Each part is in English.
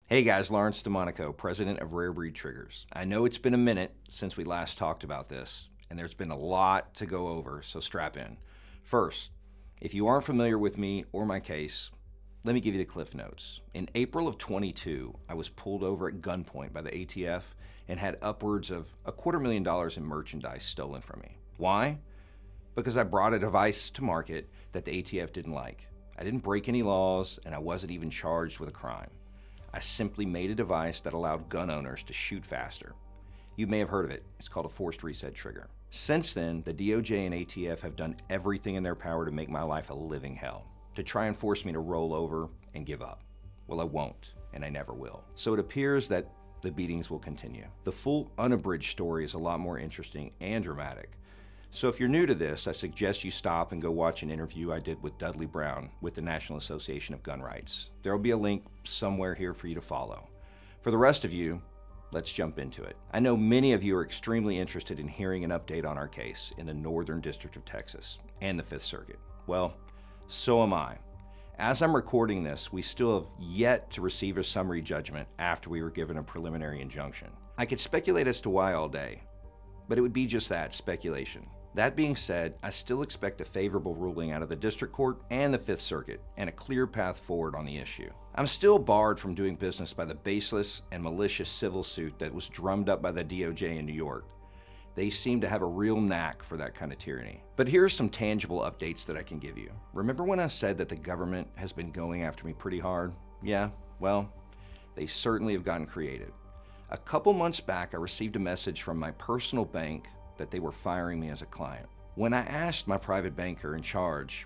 Hey guys, Lawrence DeMonico, president of Rare Breed Triggers. I know it's been a minute since we last talked about this, and there's been a lot to go over, so strap in. First, if you aren't familiar with me or my case, let me give you the cliff notes. In April of 22, I was pulled over at gunpoint by the ATF and had upwards of $250,000 in merchandise stolen from me. Why? Because I brought a device to market that the ATF didn't like. I didn't break any laws, and I wasn't even charged with a crime. I simply made a device that allowed gun owners to shoot faster. You may have heard of it. It's called a forced reset trigger. Since then, the DOJ and ATF have done everything in their power to make my life a living hell, to try and force me to roll over and give up. Well, I won't, and I never will. So it appears that the beatings will continue. The full unabridged story is a lot more interesting and dramatic. So if you're new to this, I suggest you stop and go watch an interview I did with Dudley Brown with the National Association of Gun Rights. There will be a link somewhere here for you to follow. For the rest of you, let's jump into it. I know many of you are extremely interested in hearing an update on our case in the Northern District of Texas and the Fifth Circuit. Well, so am I. As I'm recording this, we still have yet to receive a summary judgment after we were given a preliminary injunction. I could speculate as to why all day, but it would be just that, speculation. That being said, I still expect a favorable ruling out of the District Court and the Fifth Circuit and a clear path forward on the issue. I'm still barred from doing business by the baseless and malicious civil suit that was drummed up by the DOJ in New York. They seem to have a real knack for that kind of tyranny. But here's some tangible updates that I can give you. Remember when I said that the government has been going after me pretty hard? Yeah, well, they certainly have gotten creative. A couple months back, I received a message from my personal bank that they were firing me as a client. When I asked my private banker in charge,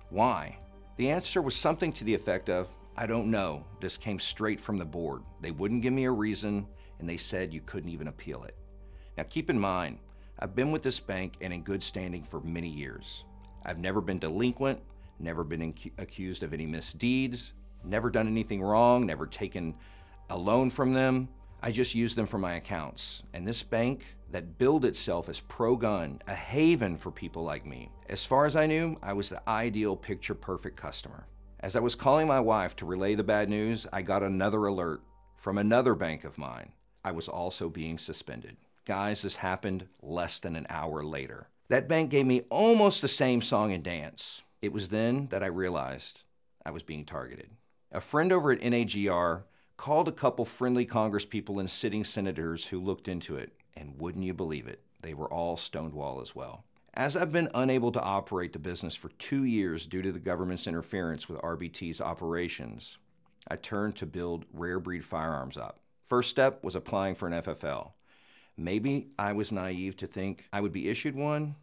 why? The answer was something to the effect of, I don't know, this came straight from the board. They wouldn't give me a reason, and they said you couldn't even appeal it. Now keep in mind, I've been with this bank and in good standing for many years. I've never been delinquent, never been accused of any misdeeds, never done anything wrong, never taken a loan from them. I just use them for my accounts. And this bank that billed itself as pro-gun, a haven for people like me. As far as I knew, I was the ideal picture-perfect customer. As I was calling my wife to relay the bad news, I got another alert from another bank of mine. I was also being suspended. Guys, this happened less than an hour later. That bank gave me almost the same song and dance. It was then that I realized I was being targeted. A friend over at NAGR called a couple friendly congresspeople and sitting senators who looked into it, and wouldn't you believe it, they were all stonewall as well. As I've been unable to operate the business for 2 years due to the government's interference with RBT's operations, I turned to build Rare Breed firearms up. First step was applying for an FFL. Maybe I was naive to think I would be issued one,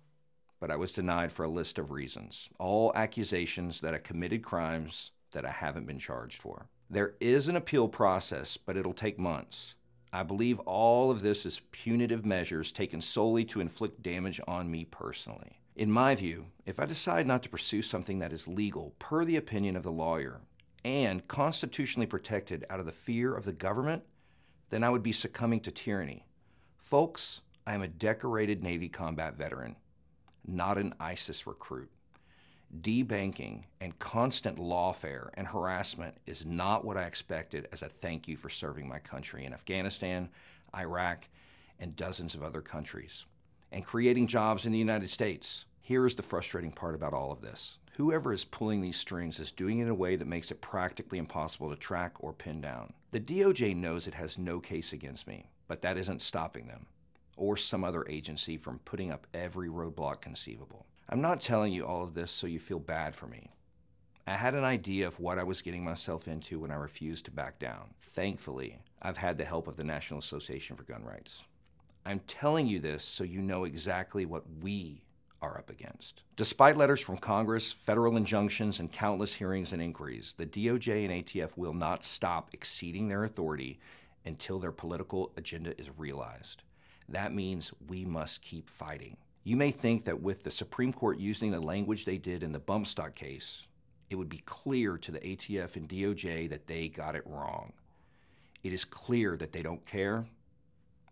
but I was denied for a list of reasons, all accusations that I committed crimes that I haven't been charged for. There is an appeal process, but it'll take months. I believe all of this is punitive measures taken solely to inflict damage on me personally. In my view, if I decide not to pursue something that is legal per the opinion of the lawyer and constitutionally protected out of the fear of the government, then I would be succumbing to tyranny. Folks, I am a decorated Navy combat veteran, not an ISIS recruit. Debanking and constant lawfare and harassment is not what I expected as a thank you for serving my country in Afghanistan, Iraq, and dozens of other countries, and creating jobs in the United States. Here is the frustrating part about all of this. Whoever is pulling these strings is doing it in a way that makes it practically impossible to track or pin down. The DOJ knows it has no case against me, but that isn't stopping them, or some other agency, from putting up every roadblock conceivable. I'm not telling you all of this so you feel bad for me. I had an idea of what I was getting myself into when I refused to back down. Thankfully, I've had the help of the National Association for Gun Rights. I'm telling you this so you know exactly what we are up against. Despite letters from Congress, federal injunctions, and countless hearings and inquiries, the DOJ and ATF will not stop exceeding their authority until their political agenda is realized. That means we must keep fighting. You may think that with the Supreme Court using the language they did in the bump stock case, it would be clear to the ATF and DOJ that they got it wrong. It is clear that they don't care.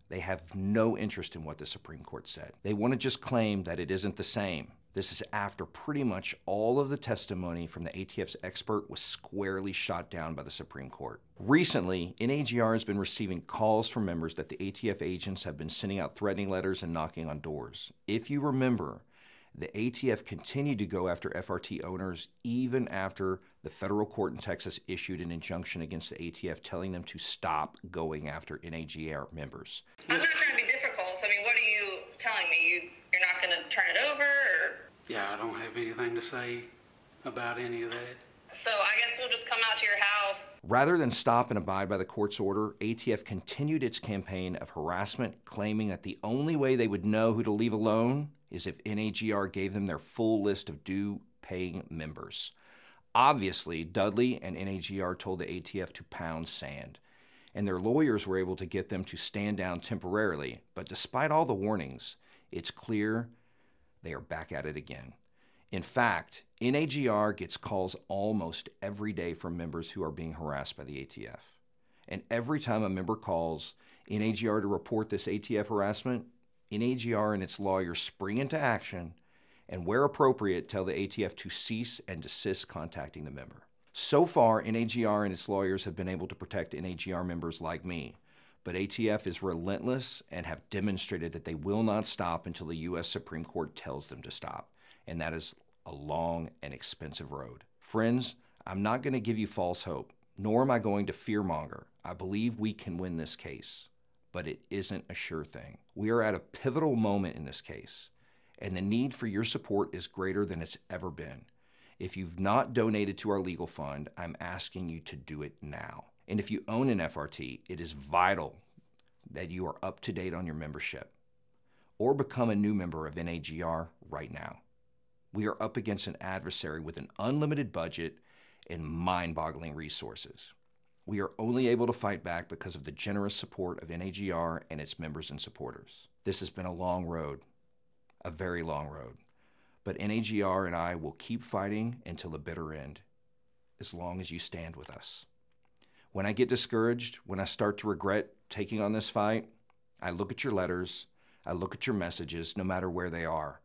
They have no interest in what the Supreme Court said. They want to just claim that it isn't the same. This is after pretty much all of the testimony from the ATF's expert was squarely shot down by the Supreme Court. Recently, NAGR has been receiving calls from members that the ATF agents have been sending out threatening letters and knocking on doors. If you remember, the ATF continued to go after FRT owners even after the federal court in Texas issued an injunction against the ATF telling them to stop going after NAGR members. I'm not trying to be difficult, so I mean, what are you telling me? You're not going to turn it over? Or? Yeah, I don't have anything to say about any of that. So I guess we'll just come out to your house. Rather than stop and abide by the court's order, ATF continued its campaign of harassment, claiming that the only way they would know who to leave alone is if NAGR gave them their full list of due-paying members. Obviously, Dudley and NAGR told the ATF to pound sand, and their lawyers were able to get them to stand down temporarily, but despite all the warnings, it's clear they are back at it again. In fact, NAGR gets calls almost every day from members who are being harassed by the ATF. And every time a member calls NAGR to report this ATF harassment, NAGR and its lawyers spring into action and, where appropriate, tell the ATF to cease and desist contacting the member. So far, NAGR and its lawyers have been able to protect NAGR members like me, but ATF is relentless and have demonstrated that they will not stop until the U.S. Supreme Court tells them to stop, and that is a long and expensive road. Friends, I'm not going to give you false hope, nor am I going to fearmonger. I believe we can win this case, but it isn't a sure thing. We are at a pivotal moment in this case, and the need for your support is greater than it's ever been. If you've not donated to our legal fund, I'm asking you to do it now. And if you own an FRT, it is vital that you are up to date on your membership or become a new member of NAGR right now. We are up against an adversary with an unlimited budget and mind-boggling resources. We are only able to fight back because of the generous support of NAGR and its members and supporters. This has been a long road, a very long road, but NAGR and I will keep fighting until the bitter end, as long as you stand with us. When I get discouraged, when I start to regret taking on this fight, I look at your letters, I look at your messages, no matter where they are.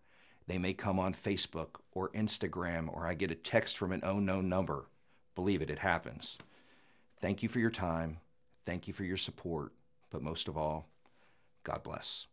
They may come on Facebook or Instagram, or I get a text from an unknown number. Believe it, it happens. Thank you for your time. Thank you for your support. But most of all, God bless.